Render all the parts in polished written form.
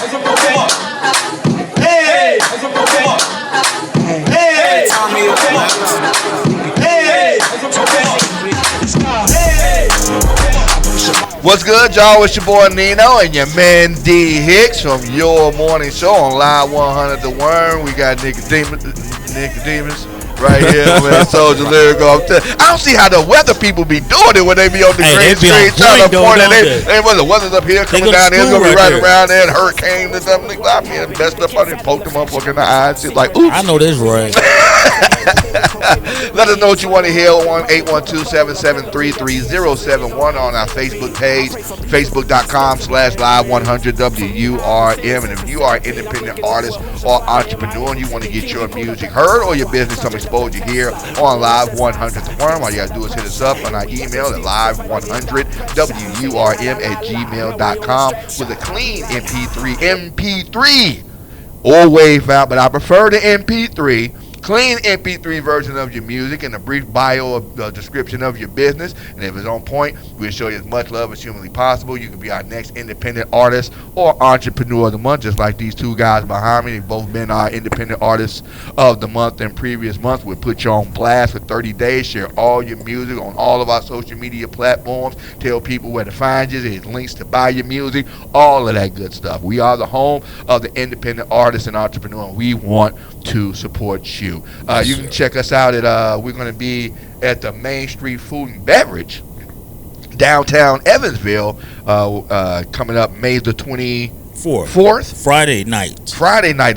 Hey! Hey! What's good, y'all? It's your boy Nino and your man D Hicks from Your Morning Show on Live 100 The Worm. We got Nicodemus right here, man. Soldier Lyrical. I don't see how the weather people be doing it when they be on the green screen trying to point at it. The weather's up here coming down there. It's going to be right around there and hurricanes and stuff. I mean, messed up on it, poked them up in the eyes. It's like, oops. I know this right. Let us know what you want to hear on 812-773-3071 on our Facebook page, facebook.com/live100WURM. And if you are an independent artist or entrepreneur and you want to get your music heard or your business some exposure here on Live 100 The Worm, all you got to do is hit us up on our email at live100WURM@gmail.com with a clean MP3 or wave file, but I prefer the MP3. Clean MP3 version of your music and a brief bio of the description of your business. And if it's on point, we'll show you as much love as humanly possible. You can be our next independent artist or entrepreneur of the month, just like these two guys behind me. They've both been our independent artists of the month in previous months. We'll put you on blast for 30 days. Share all your music on all of our social media platforms. Tell people where to find you. There's links to buy your music. All of that good stuff. We are the home of the independent artist and entrepreneur. And we want to support you. You can check us out at we're going to be at the Main Street Food and Beverage downtown Evansville coming up May the 24th. Friday night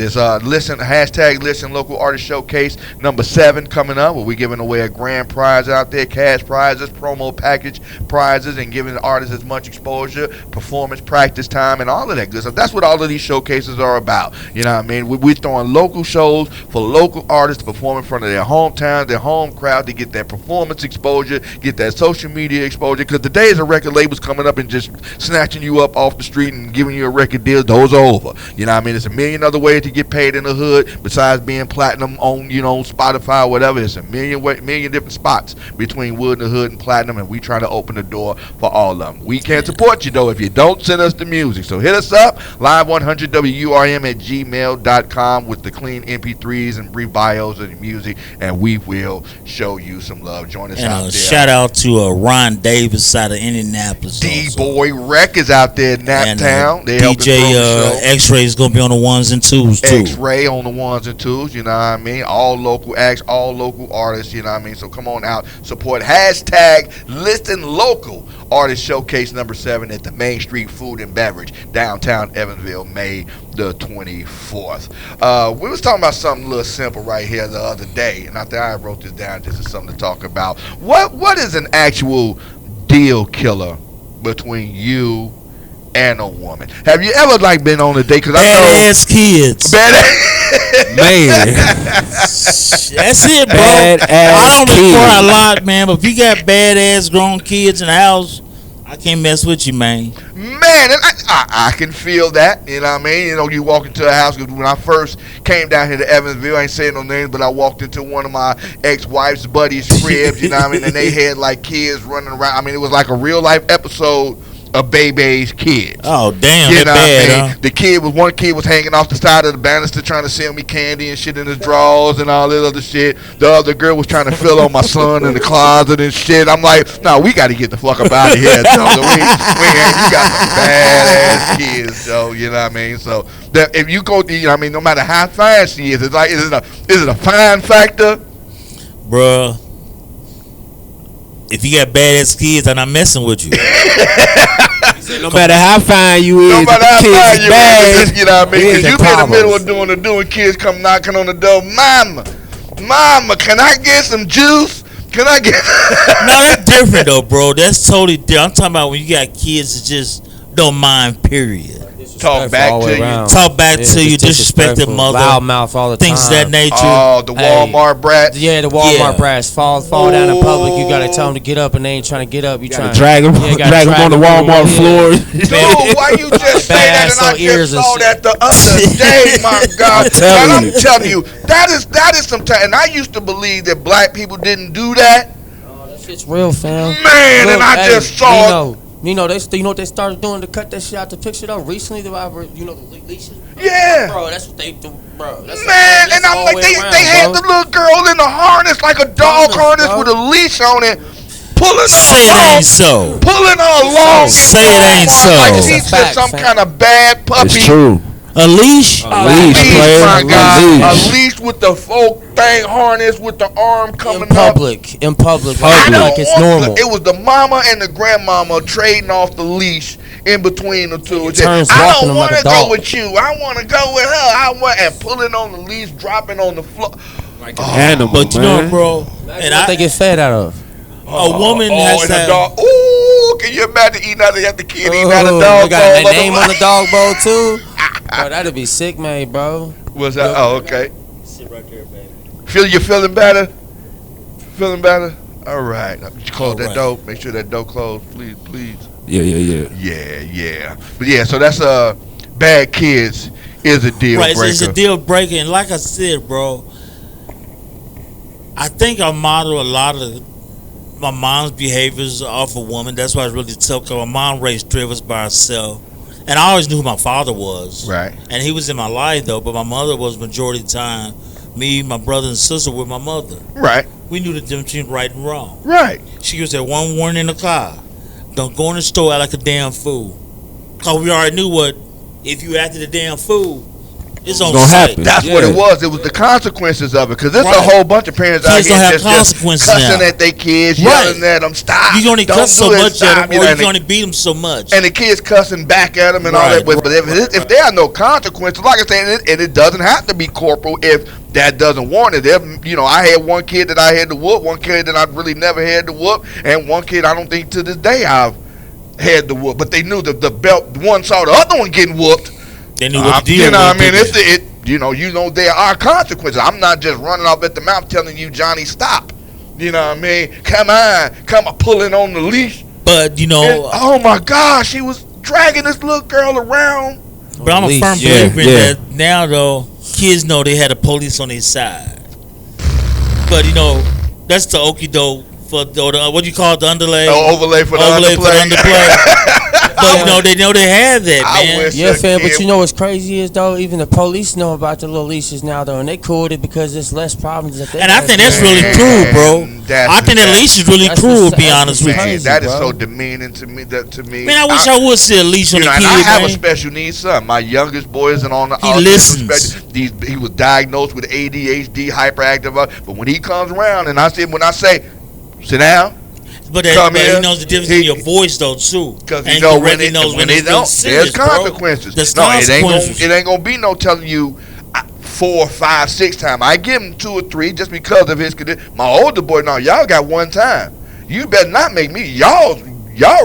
is listen local artist showcase number 7 coming up, where we're giving away a grand prize out there, cash prizes, promo package prizes, and giving the artists as much exposure, performance, practice time, and all of that good stuff. That's what all of these showcases are about. You know what I mean? We're throwing local shows for local artists to perform in front of their hometown, their home crowd, to get that performance exposure, get that social media exposure, because the days of record labels coming up and just snatching you up off the street and giving you a record deal, those are over. You know what I mean? There's a million other ways to get paid in the hood besides being platinum on, Spotify or whatever. There's a million different spots between wood and the hood and platinum, and we trying to open the door for all of them. We can't support you, though, if you don't send us the music. So hit us up, live100WURM@gmail.com with the clean MP3s and brief bios of the music, and we will show you some love. Join us out there. Shout out to Ron Davis out of Indianapolis. D-Boy Rec is out there in Naptown. DJ X-Ray is going to be on the ones and twos, too. X-Ray on the ones and twos, you know what I mean? All local acts, all local artists, you know what I mean? So come on out, support #Listen Local Artist Showcase number 7 at the Main Street Food and Beverage, downtown Evansville, May the 24th. We was talking about something a little simple right here the other day, and I think I wrote this down just as something to talk about. What is an actual deal killer between you and a woman? Have you ever been on a date? Cause badass kids. Man. That's it, bro. I don't require a lot, man, but if you got badass grown kids in the house, I can't mess with you, man. Man, and I can feel that. You know what I mean? You walk into a house. When I first came down here to Evansville, I ain't saying no names, but I walked into one of my ex-wife's buddies' cribs, you know what I mean? And they had kids running around. I mean, it was like a real life episode of Bebe's kids. Oh, damn, you know bad, what I mean? Huh? One kid was hanging off the side of the banister trying to sell me candy and shit in his drawers and all that other shit. The other girl was trying to fill on my son in the closet and shit. I'm like, no, we got to get the fuck up out of here, Joe. You got some badass kids, Joe. You know what I mean? So that if you go, no matter how fine she is, it's is it a fine factor? Bruh, if you got badass kids, I'm not messing with you. No matter how fine you is, no matter how fine you is, you know what I mean? Because you be in the middle of doing, kids come knocking on the door. Mama, can I get some juice? Can I get? No, that's different though, bro. That's totally different. I'm talking about when you got kids that just don't mind. Period. Talk back to you. Talk back to you. Disrespect the mother. Loudmouth all the time. Things of that nature. Oh, the Walmart brats. Yeah, the Walmart brats. Fall down in public. You gotta tell them to get up, and they ain't trying to get up. You trying to drag them on the Walmart floor. Dude, why you just say that? And I just saw that the other day. My God, I'm telling you, that is some time. And I used to believe that black people didn't do that. Oh, that shit's real, fam. Man, and I just saw. You know what they started doing to cut that shit out the picture though recently. The leashes. Yeah. Bro, that's what they do, bro. That's Man, and I'm like, they had the little girl in the harness, like a dog harness with a leash on it, pulling her Say it along, ain't so. pulling her along. Say it ain't so. Like It's a she's fact, just some fam. kind of bad puppy. It's true. A leash? A leash, player. my God. A A leash with the folk thing harness with the arm coming in up. public. I don't Like it's want normal. it was the mama and the grandmama trading off the leash in between the two. It said, turns I walking don't them like want a to go dog. with you. I want to go with her. And pulling on the leash, dropping on the floor. Animal, But you man. know, bro, And and what they get fed out of. a woman has and to a have, dog. Ooh, can you imagine eating out of the kid eating out of Ooh, dog they got bowl? a name on the dog bowl too. Bro, that'd be sick, man, bro. What's that? Oh, okay. Sit right there, baby. You feeling better? Feeling better? All right. Close that right. door. Make sure that door closed, please, please. Yeah. Yeah. But yeah, so that's bad kids is a deal Right, breaker. it's a deal breaker, and like I said, bro, I think I model a lot of my mom's behaviors off a woman. That's why it's really tough. Cause my mom raised three of us by herself, and I always knew who my father was. Right. And he was in my life though, but my mother was majority of the time. Me, my brother, and sister with my mother. Right. We knew the difference between right and wrong. Right. She was that one warning in the car: don't go in the store out like a damn fool. Cause we already knew what if you acted a damn fool, it's on gonna sight. happen. That's what it was. It was the consequences of it. Because there's Right. a whole bunch of parents out Kids here don't have just consequences cussing now. at their kids, Right. yelling at them, stop. You can only don't cuss do so it, much stop. at them, or you can only beat them so much. And the kids cussing back at them and all Right. that. But if there are no consequences, like I said, and it doesn't have to be corporal if that doesn't warrant it. I had one kid that I had to whoop, one kid that I really never had to whoop, and one kid I don't think to this day I've had to whoop. But they knew the belt. One saw the other one getting whooped. They knew what to deal You know what with. I mean? There are consequences. I'm not just running off at the mouth telling you, Johnny, stop. You know what I mean? Come on, pulling on the leash. But And, oh my gosh, she was dragging this little girl around. but I'm a firm believer in that now though. Kids know they had the police on their side. But that's the okie doke for what do you call it, the underlay? Overlay for the underplay. But they know they have that, man. Yeah, fam, but you know what's crazy is though, even the police know about the little leashes now though, and they cool with it because there's less problems that they And I have. think that's really cruel, bro. I think that leash is really that's cruel, to be that's honest with you. crazy, That is bro. so demeaning to me. Man, I wish I would see a leash on a kid, and I have a man. special needs son. My youngest boy isn't on the He autism listens. spectrum. He was diagnosed with ADHD, hyperactive. But when he comes around, and when I say, sit down, But come he here, knows the difference in your voice though too. because And you know really knows when they it's been don't, serious, there's bro. consequences. There's No, consequences. it ain't gonna be no telling you 4, 5, 6 times. I give him 2 or 3 just because of his condition. My older boy, no, y'all got 1 time. You better not make me y'all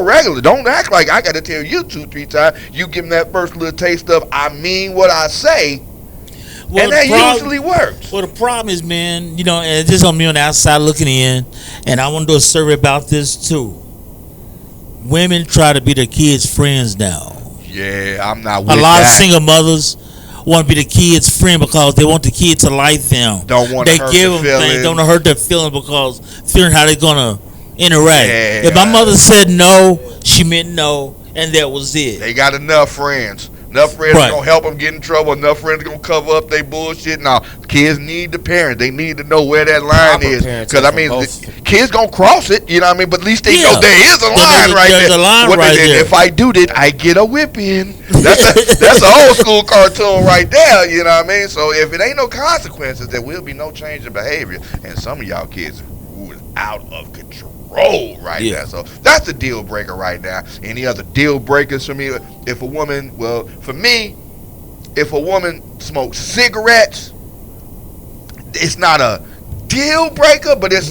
regular. Don't act like I got to tell you 2, 3 times. You give him that first little taste of I mean what I say, and that usually works. Well, the problem is, man, and this on me on the outside looking in, and I want to do a survey about this too. Women try to be their kids' friends now. Yeah, I'm not with A lot that. of single mothers want to be the kids' friend because they want the kid to like them. Don't want to They hurt give their them things, feelings. don't want to hurt their feelings because feeling how they're gonna interact. Yeah. If my mother said no, she meant no, and that was it. They got enough friends. Enough friends Right. gonna help them get in trouble. Enough friends gonna cover up their bullshit. Now, kids need the parents. They need to know where that line Proper is. parenting Because I for mean, both. kids gonna cross it. You know what I mean? But at least they Yeah. know there is a line right there's there. a line What right they- there. If I do that, I get a whipping. That's an old school cartoon right there. You know what I mean? So if it ain't no consequences, there will be no change in behavior. And some of y'all kids who is out of control right Yeah. now. So that's the deal breaker right now. Any other deal breakers for me? If a woman, for me, if a woman smokes cigarettes, it's not a deal breaker, but it's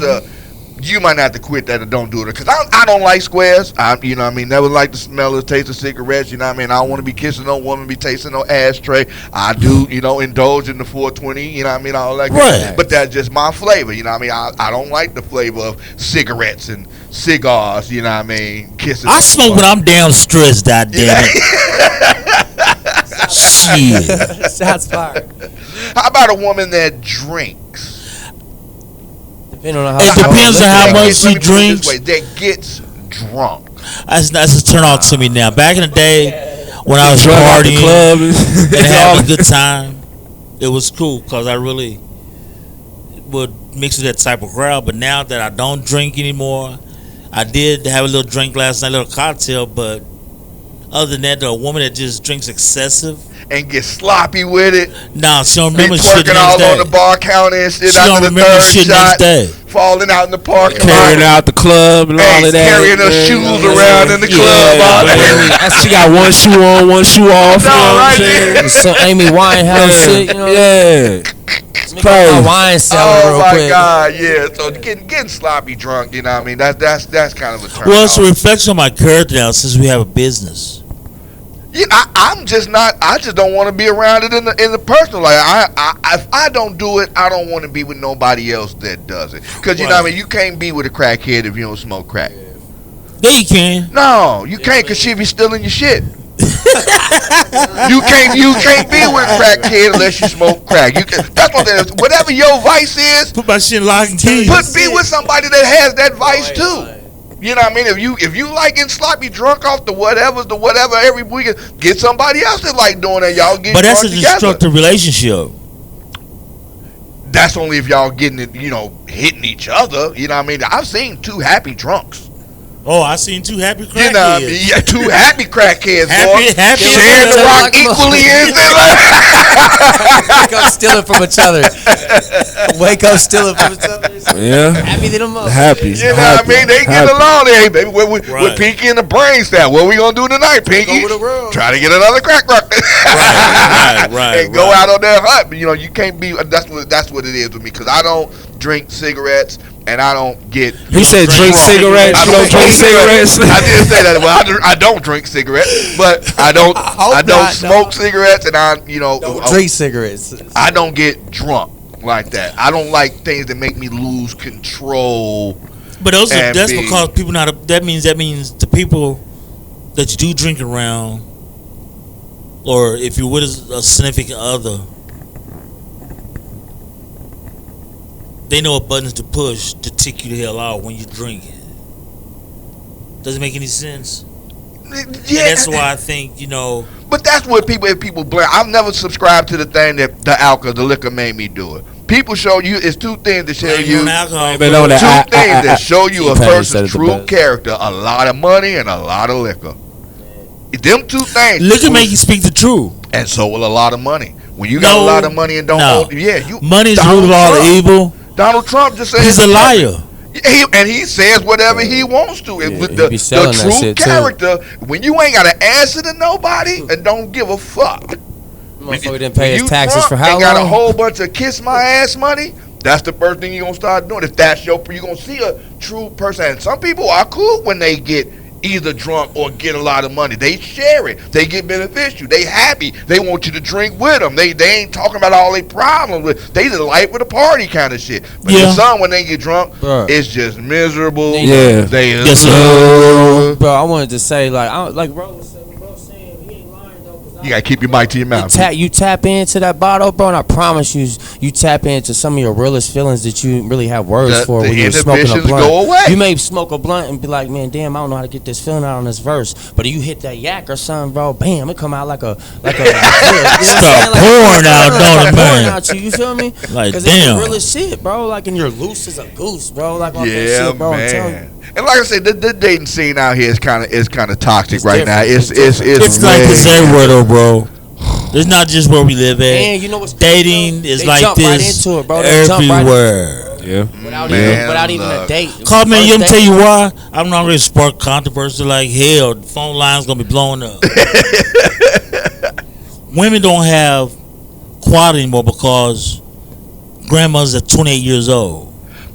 you might have to quit that or don't do it. Because I don't like squares. You know what I mean? Never like the smell or the taste of cigarettes. You know what I mean? I don't want to be kissing no woman, be tasting no ashtray. I do, indulge in the 420. You know what I mean? All that. Right. But that's just my flavor. You know what I mean? I don't like the flavor of cigarettes and cigars. You know what I mean? Kissing. I smoke when I'm damn stressed, god damn it. Shit. Shots fired. How about a woman that drinks? Depending on how It depends on how That much gets- she let me put it this drinks. way, that gets drunk. That's a turn off to me now. Back in the day when I was Drug out the partying club. and having a good time, it was cool because I really would mix with that type of crowd. But now that I don't drink anymore, I did have a little drink last night, a little cocktail, but other than that, a woman that just drinks excessive and get sloppy with it. nah, she don't Be remember shit the twerking all next on the day. bar counter and shit She don't after the remember third shit shot. next day. Falling out in the parking Carrying lot. out the club and all of that. Carrying her man. shoes around in the club. All that. She got one shoe on, one shoe off. No, you know what right I'm saying? there. Some Amy Winehouse shit, you know. Yeah. Make my wine cellar Oh real my quick. God, yeah. So getting sloppy drunk, you know what I mean? That's kind of a turn. Well, it's a off. reflection on my character now since we have a business. Yeah, I'm just not. I just don't want to be around it in the personal life. If I don't do it, I don't want to be with nobody else that does it. Because you know what I mean. You can't be with a crackhead if you don't smoke crack. Yeah, you can. No, you can't. Because she be stealing your shit. You can't be with a crackhead unless you smoke crack. That's what that is. Whatever your vice is, Put my shit in lock and key. be with somebody that has that vice too. You know what I mean? If you like getting sloppy drunk off the whatever every weekend, get somebody else that like doing that. Y'all get But that's a drunk together. destructive relationship. That's only if y'all getting it, hitting each other. You know what I mean? I've seen two happy drunks. Oh, I seen two happy crackheads. You know what I mean? Yeah, two happy crackheads, boy. Happy Sharing the rock equally is Wake up stealing from each other. Wake up stealing from each other. Yeah. Happy to them up. Happy. You know what I mean? They get along there, baby. With Right. Pinky and the brain staff. What we gonna do tonight, Pinky? over the world. Try to get another crack rock. right, and go out on that hunt. But, you can't be. That's what it is with me. Because I don't drink cigarettes and I don't get. He said drink cigarettes. You don't drink cigarettes. I did say that. Well, I don't drink cigarettes, but I don't smoke cigarettes, and Don't drink cigarettes. I don't get drunk like that. I don't like things that make me lose control. But that's be- because people not. That means the people that you do drink around, or if you're with a significant other, they know what buttons to push to tick you the hell out when you're drinking. Does it make any sense? Yeah, And that's why I think But that's what people blame. I've never subscribed to the thing that the liquor made me do it. People show you it's two things that show you. on alcohol. But on Two that, things that show you a T-Pain said person's it the true best. character: a lot of money and a lot of liquor. Them two things. Liquor make you speak the truth. And so will a lot of money. When you got No, a lot of money and don't no. own, you Money is Donald root of all Trump. evil. Donald Trump just said He's a liar. He says whatever he wants to. And with he the be selling that true shit, too. character, when you ain't got to answer to nobody and don't give a fuck. Motherfucker didn't pay When his you taxes drunk for how and got a long? whole bunch of kiss my ass money, that's the first thing you're going to start doing. If that's you're going to see a true person. And some people are cool when they get either drunk or get a lot of money. They share it. They get beneficial. They happy. They want you to drink with them. They ain't talking about all their problems. They the life of the party kind of shit. But Yeah. some, when they get drunk, Bruh. it's just miserable. Yeah. They Yes, sir. Bro, I wanted to say, like Bro was saying, he ain't lying though. 'cause You got to keep your mic to your mouth. You tap into that bottle, bro, and I promise you tap into some of your realest feelings that you really have words for The when you're smoking a inhibitions blunt. go away. You may smoke a blunt and be like, man, damn, I don't know how to get this feeling out on this verse. But you hit that yak or something, bro, bam, it come out like a Start pouring out, don't it, pouring man? out you feel me? Like, Cause damn. it's the realest shit, bro. Like, and you're loose as a goose, bro. Like, all that Yeah, shit, bro. I'm telling you. man. And like I said, the dating scene out here is kind of toxic It's right now. different. It's like this way- everywhere, though, bro. It's not just where we live at. And you know what's Dating is they like jump right this into it, bro. They jump right everywhere. Yeah. Without Man, even a look. date. Call me, First let me date. tell you why. I'm not going to spark controversy like hell. The phone line's going to be blowing up. Women don't have quality anymore because grandmothers are 28 years old.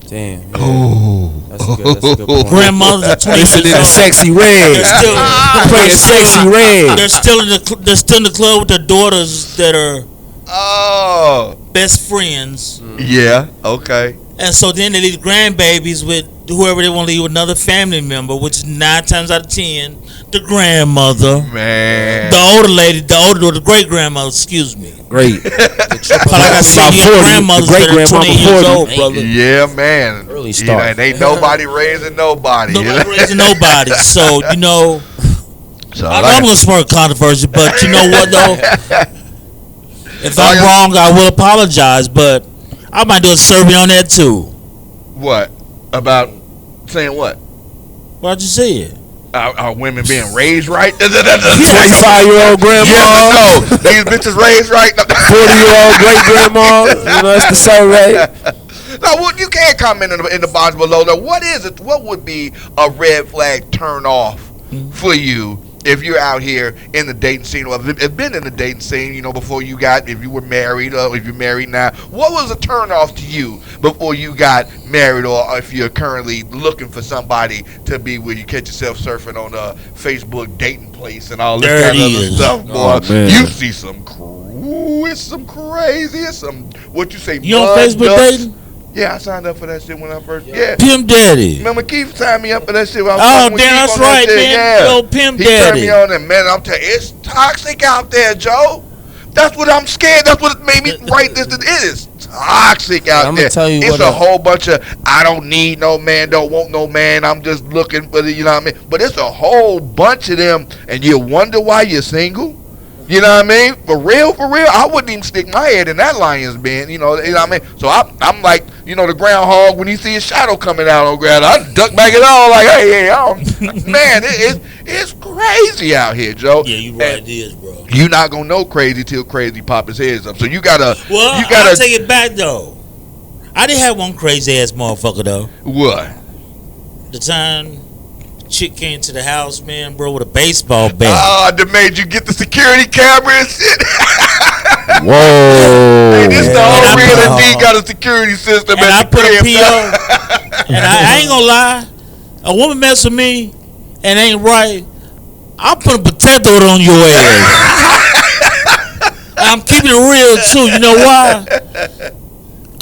Damn. Yeah. Oh. That's a good point. Grandmothers are 28 Listen to years that old. sexy red. Playing sexy red. They're still in the club with their daughters that are Oh. best friends. Yeah. Okay. And so then they leave grandbabies with whoever they want to leave with another family member, which is 9 times out of 10, the grandmother. Man. The older lady, the great grandmother, excuse me. Great. Like I said, About you got 40, grandmothers the that are great-grandmama 20 years 40. old, brother. Yeah, man. really You know, start. and ain't nobody raising nobody. Nobody raising nobody. So, you know, So, I know I'm going to spark controversy, but you know what, though? If I'm wrong, I will apologize, but I might do a survey on that, too. What? About saying what? What'd you say it? Are women being raised right? 25-year-old grandma. Yes or no? These bitches raised right? 40-year-old great grandma. You know, that's the same rate. No, well, you can comment in the box below. Though, what is it? What would be a red flag turn off for you if you're out here in the dating scene, or have been in the dating scene? You know, before you got, if you were married, or if you're married now, what was a turn off to you before you got married, or if you're currently looking for somebody to be with? You catch yourself surfing on a Facebook dating place and all this kind of other stuff, boy. Man. You see some it's some crazy, it's some what you say. You on Facebook dating? Yeah, I signed up for that shit when I first. Yeah. Pimp Daddy. Remember Keith signed me up for that shit. When I was Oh, fucking with damn, Keith that's on that right, shit. man. Yeah. Yo, Pimp He turned Daddy. me on, and man, I'm telling you, it's toxic out there, Joe. That's what I'm scared. That's what made me write this. It is toxic out I'ma there. tell you It's what a whole bunch of I don't need no man, don't want no man. I'm just looking for the, you know what I mean. But it's a whole bunch of them, and you wonder why you're single. You know what I mean? For real, I wouldn't even stick my head in that lion's den. You know what I mean? So I'm like, you know, the groundhog when he see his shadow coming out on ground, I duck back it all like, hey, man, it's crazy out here, Joe. Yeah, you right, it is, bro. You're not gonna know crazy till crazy pop his heads up. So you gotta, I'll take it back though. I did have one crazy ass motherfucker though. What? The time chick came to the house, man, bro, with a baseball bat. They made you get the security camera and shit. Whoa. Hey, this the whole And real indeed got a security system. And at I the put a crib. PO. And I ain't gonna lie, a woman mess with me and ain't right, I'll put a potato on your ass. I'm keeping it real too. You know why?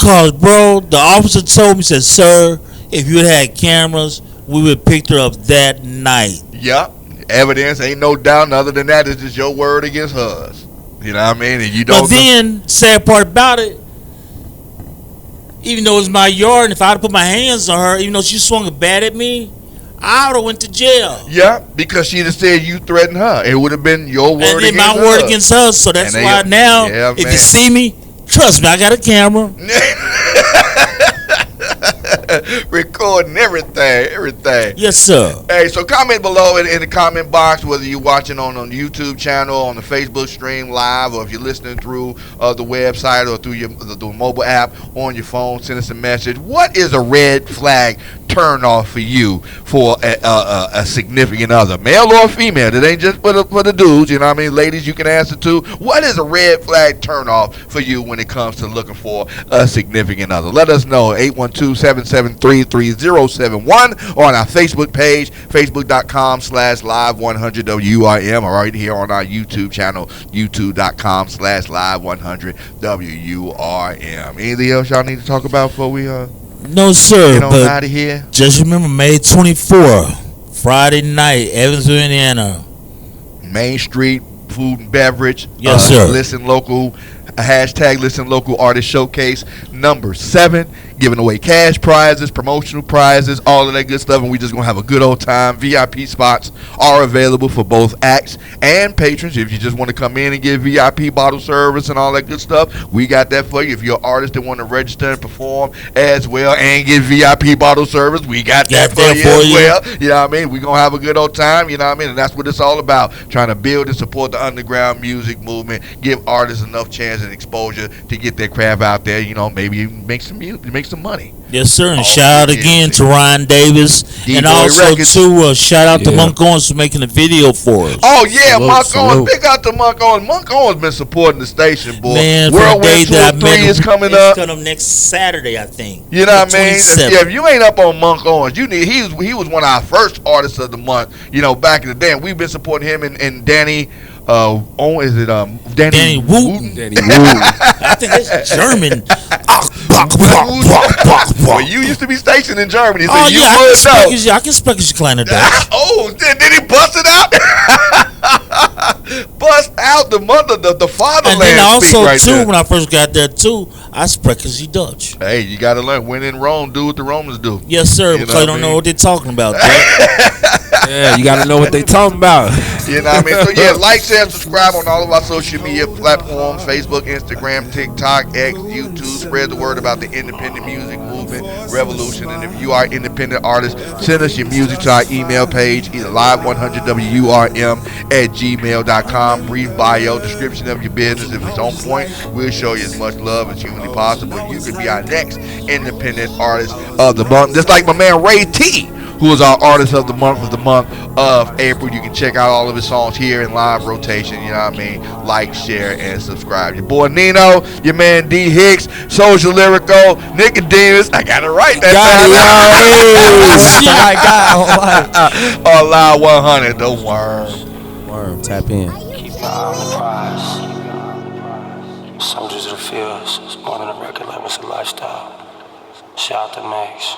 Cause bro, the officer told me, said, sir, if you had cameras, we would have picked her up that night. Yup. Evidence, ain't no doubt. Other than that, it's just your word against hers. You know what I mean? And you don't. But then, sad part about it, even though it's my yard, and if I'd have put my hands on her, even though she swung a bat at me, I would have went to jail. Yeah, because she'd have said you threatened her. It would have been your word And then against my her. word against her. So that's And why now, yeah, if man. you see me, trust me, I got a camera. Recording everything. Yes, sir. Hey, so comment below in the comment box whether you're watching on the YouTube channel, on the Facebook stream live, or if you're listening through the website or through the mobile app on your phone. Send us a message. What is a red flag turn off for you for a significant other, male or female? It ain't just for the dudes. You know what I mean? Ladies, you can answer too. What is a red flag turn off for you when it comes to looking for a significant other? Let us know. 812-773-3071 or on our Facebook page, facebook.com/live100WURM, or right here on our YouTube channel, youtube.com/live100WURM. Anything else y'all need to talk about before we No, sir. get on But out of here? just remember, May 24th, Friday night, Evansville, Indiana. Main Street Food and Beverage. Yes, sir. Listen local. Hashtag Listen Local Artist Showcase number 7, giving away cash prizes, promotional prizes, all of that good stuff, and we just gonna have a good old time. VIP spots are available for both acts and patrons. If you just want to come in and get VIP bottle service and all that good stuff, we got that for you. If you're an artist that want to register and perform as well and get VIP bottle service, we got that for you as well. You know what I mean? We gonna have a good old time. You know what I mean? And that's what it's all about: trying to build and support the underground music movement, give artists enough chance and exposure to get their craft out there. You know, maybe make some music, make some money. Yes, sir. And Oh, shout out yeah, again yeah. to Ryan Davis. D-Boy And also Records. to shout out to Yeah. Monk Owens for making the video for us. Oh yeah, Salute, Monk salute. Owens. Big out to Monk Owens. Monk Owens been supporting the station, boy. Man, from the day Whirlwind that I Tour met 3 him, is coming it's up. coming up next Saturday, I think. You know what The I mean? 27th. Yeah, if you ain't up on Monk Owens, you need. He was one of our first artists of the month. You know, back in the day, and we've been supporting him and Danny. Is it Danny Wooten. Danny Woo. I think that's German. Well, you used to be stationed in Germany, so Oh, you yeah, I would know. can speak as your kleiner Dutch. Oh, did he bust it out? Bust out the mother, the And then fatherland speak also right too, there. when I first got there too, I spoke because Dutch. Hey, you gotta learn. When in Rome, do what the Romans do. Yes, sir. You Because know I what I don't know mean? what they're talking about. Jack. Yeah, you gotta know what they talking about. You know what I mean? So yeah, like, share, subscribe on all of our social media platforms: Facebook, Instagram, TikTok, X, YouTube. Spread the word about the independent music movement revolution. And if you are an independent artist, send us your music to our email page, either live100wurm@gmail.com. Brief bio, description of your business. If it's on point, we'll show you as much love as humanly possible. You could be our next independent artist of the month, just like my man Ray T, who is our artist of the month of April. You can check out all of his songs here in live rotation. You know what I mean? Like, share, and subscribe. Your boy Nino, your man D Hicks, Social Lyrical, Nicodemus. I got it right that time. On Live 100, the Worm. Worm, tap in. Keep your eye on the prize. Soldiers of the fields, it's more than a record label, it's a lifestyle. Shout out to Max.